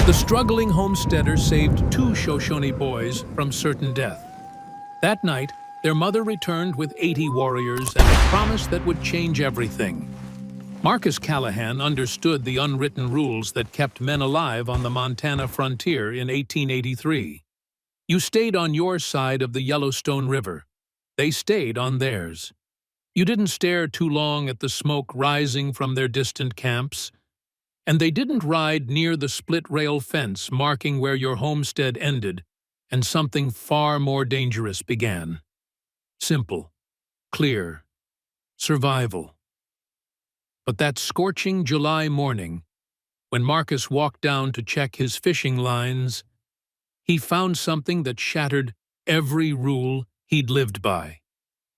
The struggling homesteader saved two Shoshone boys from certain death. That night, their mother returned with 80 warriors and a promise that would change everything. Marcus Callahan understood the unwritten rules that kept men alive on the Montana frontier in 1883. You stayed on your side of the Yellowstone River. They stayed on theirs. You didn't stare too long at the smoke rising from their distant camps. And they didn't ride near the split-rail fence marking where your homestead ended, and something far more dangerous began. Simple, clear, survival. But that scorching July morning, when Marcus walked down to check his fishing lines, he found something that shattered every rule he'd lived by.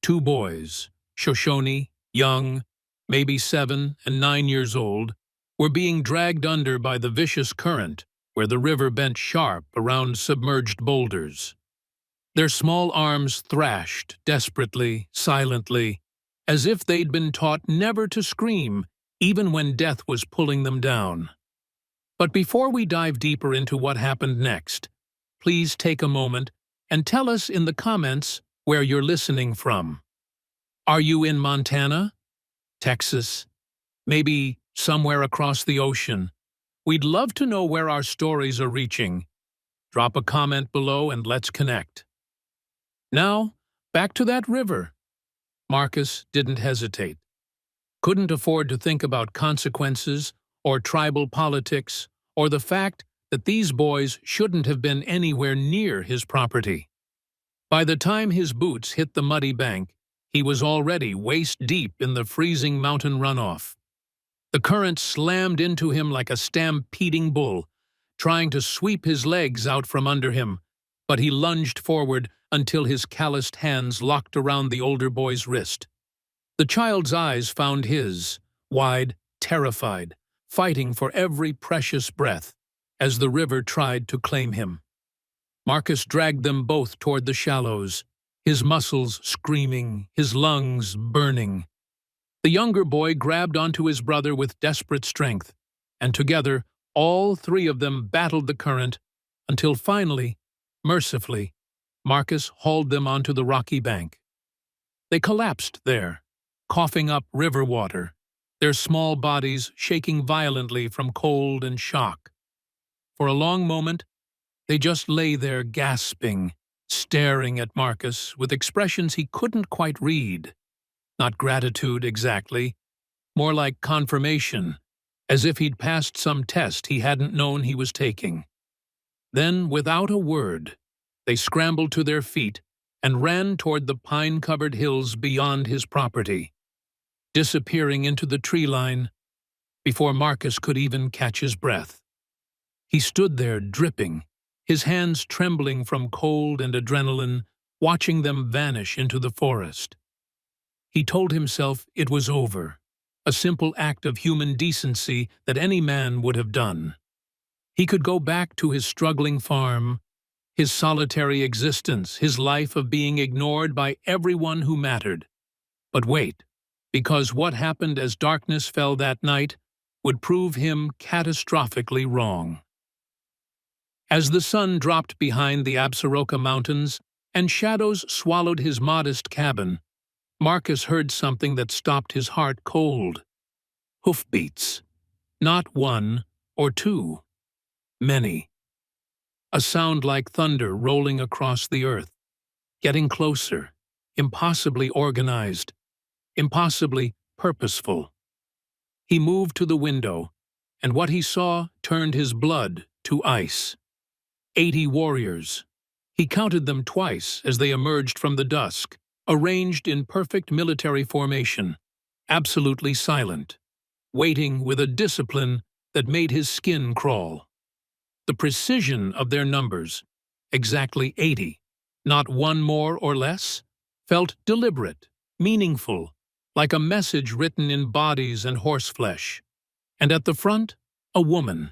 Two boys, Shoshone, young, maybe 7 and 9 years old, were being dragged under by the vicious current where the river bent sharp around submerged boulders. Their small arms thrashed desperately, silently, as if they'd been taught never to scream, even when death was pulling them down. But before we dive deeper into what happened next, please take a moment and tell us in the comments where you're listening from. Are you in Montana? Texas? Maybe somewhere across the ocean? We'd love to know where our stories are reaching. Drop a comment below and let's connect. Now, back to that river. Marcus didn't hesitate. Couldn't afford to think about consequences or tribal politics or the fact that these boys shouldn't have been anywhere near his property. By the time his boots hit the muddy bank, he was already waist-deep in the freezing mountain runoff. The current slammed into him like a stampeding bull, trying to sweep his legs out from under him, but he lunged forward until his calloused hands locked around the older boy's wrist. The child's eyes found his, wide, terrified, fighting for every precious breath as the river tried to claim him. Marcus dragged them both toward the shallows, his muscles screaming, his lungs burning. The younger boy grabbed onto his brother with desperate strength, and together, all three of them battled the current until finally, mercifully, Marcus hauled them onto the rocky bank. They collapsed there, coughing up river water, their small bodies shaking violently from cold and shock. For a long moment, they just lay there gasping, staring at Marcus with expressions he couldn't quite read. Not gratitude exactly, more like confirmation, as if he'd passed some test he hadn't known he was taking. Then, without a word, they scrambled to their feet and ran toward the pine-covered hills beyond his property, disappearing into the tree line before Marcus could even catch his breath. He stood there dripping, his hands trembling from cold and adrenaline, watching them vanish into the forest. He told himself it was over, a simple act of human decency that any man would have done. He could go back to his struggling farm, his solitary existence, his life of being ignored by everyone who mattered. But wait, because what happened as darkness fell that night would prove him catastrophically wrong. As the sun dropped behind the Absaroka Mountains and shadows swallowed his modest cabin, Marcus heard something that stopped his heart cold. Hoofbeats. Not one or two. Many. A sound like thunder rolling across the earth. Getting closer. Impossibly organized. Impossibly purposeful. He moved to the window, and what he saw turned his blood to ice. 80 warriors. He counted them twice as they emerged from the dusk, arranged in perfect military formation, absolutely silent, waiting with a discipline that made his skin crawl. The precision of their numbers, exactly 80, not one more or less, felt deliberate, meaningful, like a message written in bodies and horseflesh. And at the front, a woman.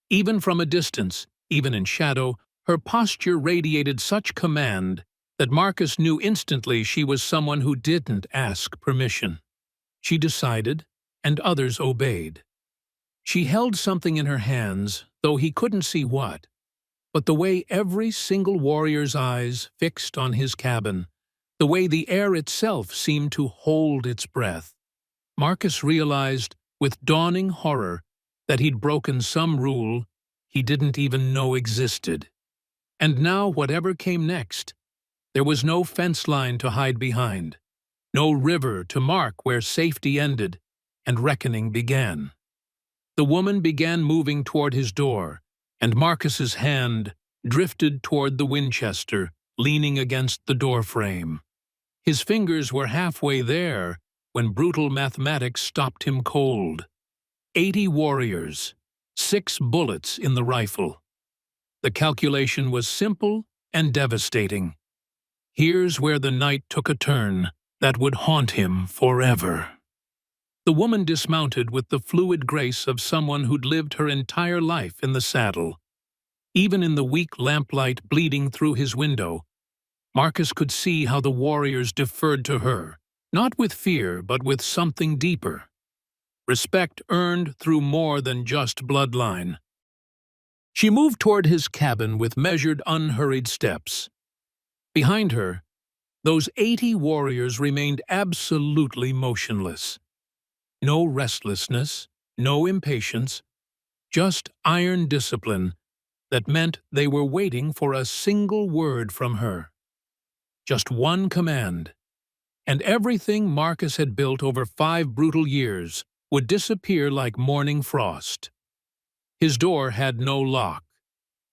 Even from a distance, even in shadow, her posture radiated such command that Marcus knew instantly she was someone who didn't ask permission. She decided, and others obeyed. She held something in her hands though he couldn't see what. But the way every single warrior's eyes fixed on his cabin, the way the air itself seemed to hold its breath, Marcus realized with dawning horror that he'd broken some rule he didn't even know existed. And now, whatever came next, there was no fence line to hide behind, no river to mark where safety ended and reckoning began. The woman began moving toward his door, and Marcus's hand drifted toward the Winchester, leaning against the doorframe. His fingers were halfway there when brutal mathematics stopped him cold. 80 warriors, 6 bullets in the rifle. The calculation was simple and devastating. Here's where the night took a turn that would haunt him forever. The woman dismounted with the fluid grace of someone who'd lived her entire life in the saddle. Even in the weak lamplight bleeding through his window, Marcus could see how the warriors deferred to her, not with fear but with something deeper. Respect earned through more than just bloodline. She moved toward his cabin with measured, unhurried steps. Behind her, those 80 warriors remained absolutely motionless. No restlessness, no impatience, just iron discipline that meant they were waiting for a single word from her. Just one command, and everything Marcus had built over 5 brutal years would disappear like morning frost. His door had no lock,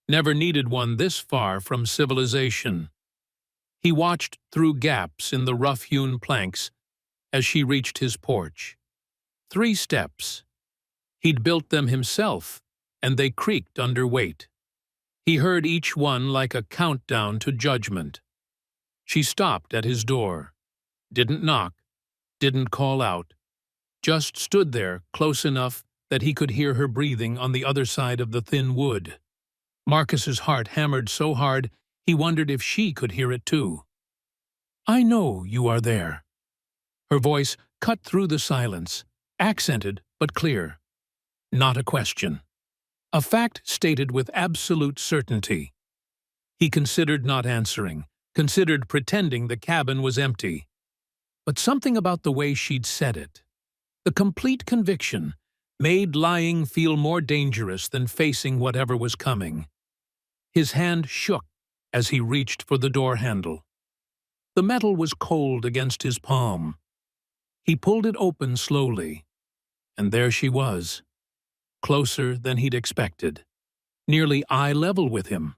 never needed one this far from civilization. He watched through gaps in the rough-hewn planks as she reached his porch. 3 steps. He'd built them himself, and they creaked under weight. He heard each one like a countdown to judgment. She stopped at his door, didn't knock, didn't call out, just stood there close enough that he could hear her breathing on the other side of the thin wood. Marcus's heart hammered so hard he wondered if she could hear it too. "I know you are there." Her voice cut through the silence, accented but clear. Not a question. A fact stated with absolute certainty. He considered not answering, considered pretending the cabin was empty. But something about the way she'd said it, the complete conviction, made lying feel more dangerous than facing whatever was coming. His hand shook as he reached for the door handle. The metal was cold against his palm. He pulled it open slowly, and there she was, closer than he'd expected, nearly eye level with him.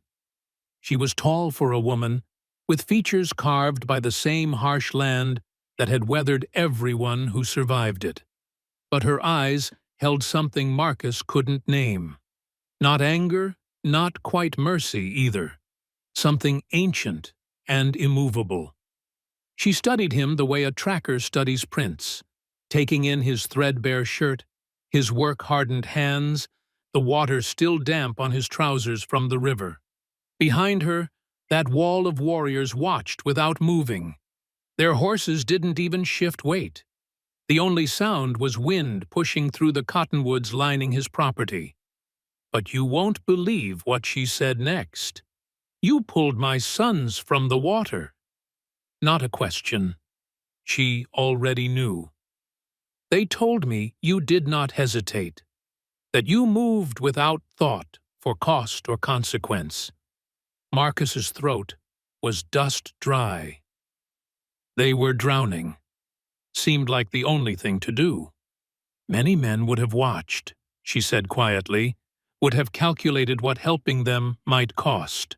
She was tall for a woman, with features carved by the same harsh land that had weathered everyone who survived it. But her eyes held something Marcus couldn't name. Not anger, not quite mercy either. Something ancient and immovable. She studied him the way a tracker studies prints, taking in his threadbare shirt, his work-hardened hands, the water still damp on his trousers from the river. Behind her, that wall of warriors watched without moving. Their horses didn't even shift weight. The only sound was wind pushing through the cottonwoods lining his property. But you won't believe what she said next. "You pulled my sons from the water." Not a question. She already knew. "They told me you did not hesitate, that you moved without thought for cost or consequence." Marcus's throat was dust dry. They were drowning. Seemed like the only thing to do. Many men would have watched, she said quietly, would have calculated what helping them might cost,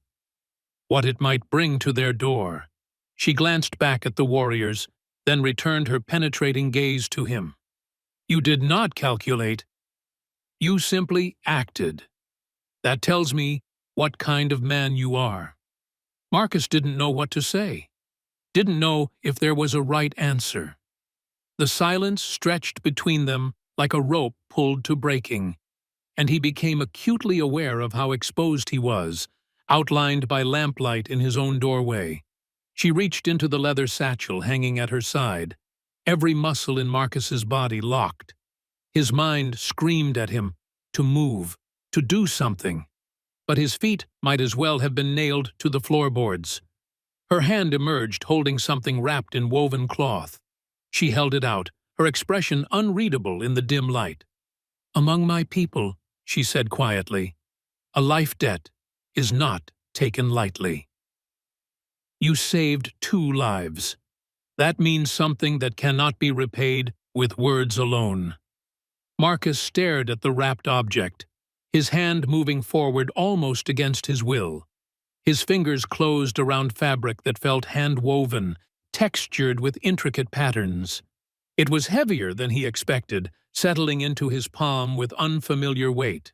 what it might bring to their door. She glanced back at the warriors, then returned her penetrating gaze to him. "You did not calculate. You simply acted. That tells me what kind of man you are." Marcus didn't know what to say. Didn't know if there was a right answer. The silence stretched between them like a rope pulled to breaking, and he became acutely aware of how exposed he was, outlined by lamplight in his own doorway. She reached into the leather satchel hanging at her side, every muscle in Marcus's body locked. His mind screamed at him to move, to do something, but his feet might as well have been nailed to the floorboards. Her hand emerged holding something wrapped in woven cloth. She held it out, her expression unreadable in the dim light. "Among my people," she said quietly, "a life debt is not taken lightly. You saved 2 lives. That means something that cannot be repaid with words alone." Marcus stared at the wrapped object, his hand moving forward almost against his will. His fingers closed around fabric that felt hand-woven, textured with intricate patterns. It was heavier than he expected, settling into his palm with unfamiliar weight.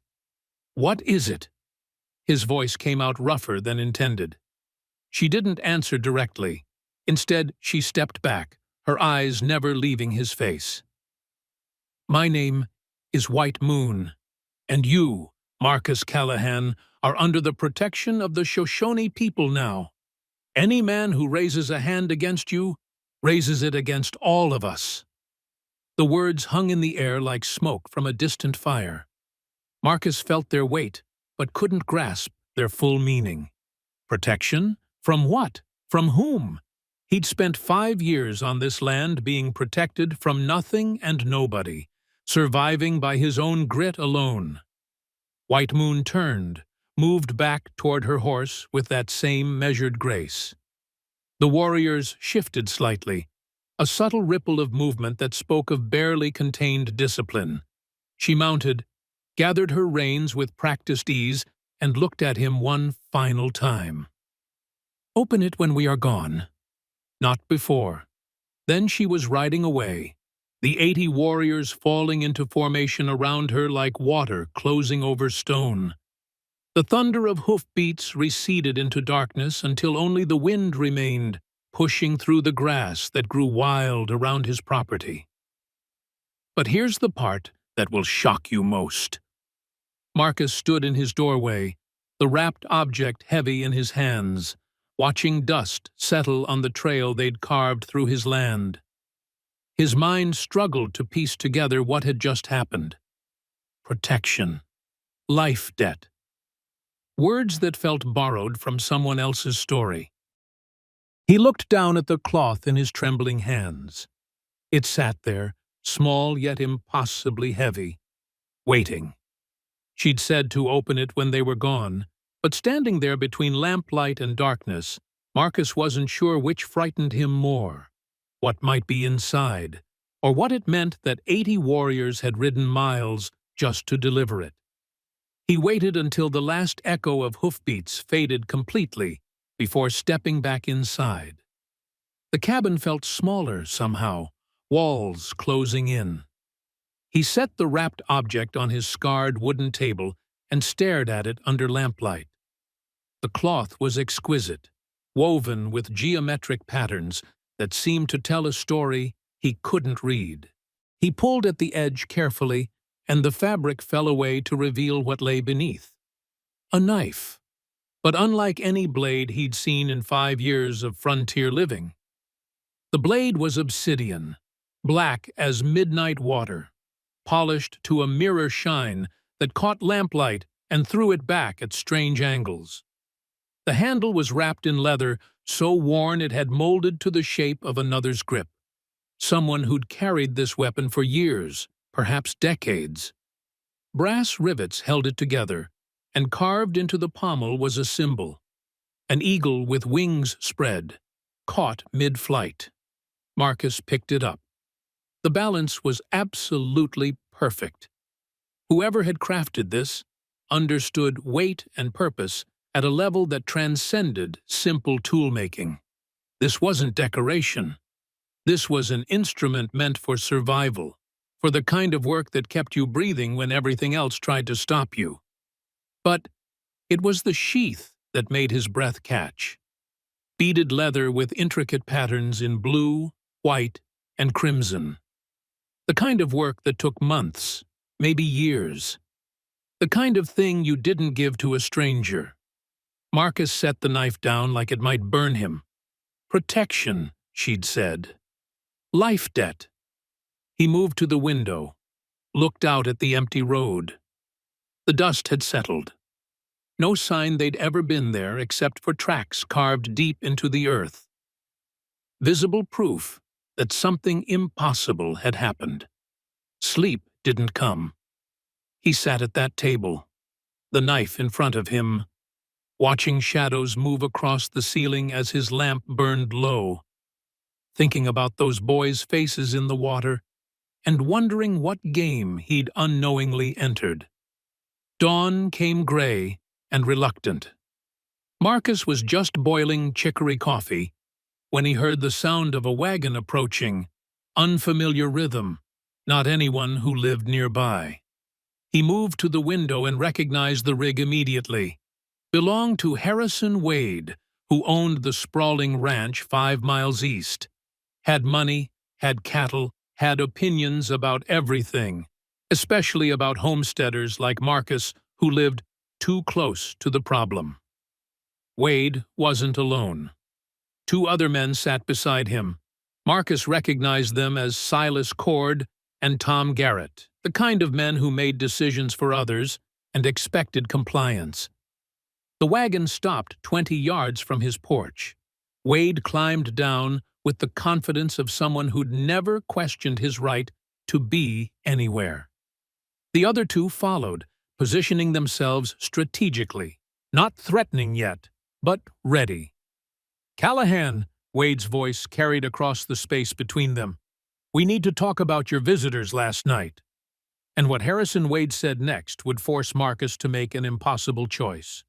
"What is it?" His voice came out rougher than intended. She didn't answer directly. Instead, she stepped back, her eyes never leaving his face. "My name is White Moon, and you, Marcus Callahan, are under the protection of the Shoshone people now. Any man who raises a hand against you raises it against all of us." The words hung in the air like smoke from a distant fire. Marcus felt their weight, but couldn't grasp their full meaning. Protection? From what? From whom? He'd spent 5 years on this land being protected from nothing and nobody, surviving by his own grit alone. White Moon turned, moved back toward her horse with that same measured grace. The warriors shifted slightly, a subtle ripple of movement that spoke of barely contained discipline. She mounted, gathered her reins with practiced ease, and looked at him one final time. "Open it when we are gone." Not before. Then she was riding away, the 80 warriors falling into formation around her like water closing over stone. The thunder of hoofbeats receded into darkness until only the wind remained, pushing through the grass that grew wild around his property. But here's the part that will shock you most. Marcus stood in his doorway, the wrapped object heavy in his hands, watching dust settle on the trail they'd carved through his land. His mind struggled to piece together what had just happened. Protection. Life debt. Words that felt borrowed from someone else's story. He looked down at the cloth in his trembling hands. It sat there, small yet impossibly heavy, waiting. She'd said to open it when they were gone, but standing there between lamplight and darkness, Marcus wasn't sure which frightened him more. What might be inside, or what it meant that 80 warriors had ridden miles just to deliver it. He waited until the last echo of hoofbeats faded completely before stepping back inside. The cabin felt smaller somehow, walls closing in. He set the wrapped object on his scarred wooden table and stared at it under lamplight. The cloth was exquisite, woven with geometric patterns that seemed to tell a story he couldn't read. He pulled at the edge carefully, and the fabric fell away to reveal what lay beneath. A knife, but unlike any blade he'd seen in 5 years of frontier living. The blade was obsidian, black as midnight water, polished to a mirror shine that caught lamplight and threw it back at strange angles. The handle was wrapped in leather so worn it had molded to the shape of another's grip. Someone who'd carried this weapon for years, perhaps decades. Brass rivets held it together, and carved into the pommel was a symbol, an eagle with wings spread, caught mid-flight. Marcus picked it up. The balance was absolutely perfect. Whoever had crafted this understood weight and purpose at a level that transcended simple tool-making. This wasn't decoration. This was an instrument meant for survival, for the kind of work that kept you breathing when everything else tried to stop you. But it was the sheath that made his breath catch. Beaded leather with intricate patterns in blue, white, and crimson. The kind of work that took months, maybe years. The kind of thing you didn't give to a stranger. Marcus set the knife down like it might burn him. Protection, she'd said. Life debt. He moved to the window, looked out at the empty road. The dust had settled. No sign they'd ever been there except for tracks carved deep into the earth. Visible proof that something impossible had happened. Sleep didn't come. He sat at that table, the knife in front of him, watching shadows move across the ceiling as his lamp burned low, thinking about those boys' faces in the water and wondering what game he'd unknowingly entered. Dawn came gray and reluctant. Marcus was just boiling chicory coffee when he heard the sound of a wagon approaching, unfamiliar rhythm, not anyone who lived nearby. He moved to the window and recognized the rig immediately. Belonged to Harrison Wade, who owned the sprawling ranch 5 miles east. Had money, had cattle, had opinions about everything, especially about homesteaders like Marcus who lived too close to the problem. Wade wasn't alone. 2 other men sat beside him. Marcus recognized them as Silas Cord and Tom Garrett, the kind of men who made decisions for others and expected compliance. The wagon stopped 20 yards from his porch. Wade climbed down with the confidence of someone who'd never questioned his right to be anywhere. The other 2 followed, positioning themselves strategically, not threatening yet, but ready. "Callahan," Wade's voice carried across the space between them. "We need to talk about your visitors last night." And what Harrison Wade said next would force Marcus to make an impossible choice.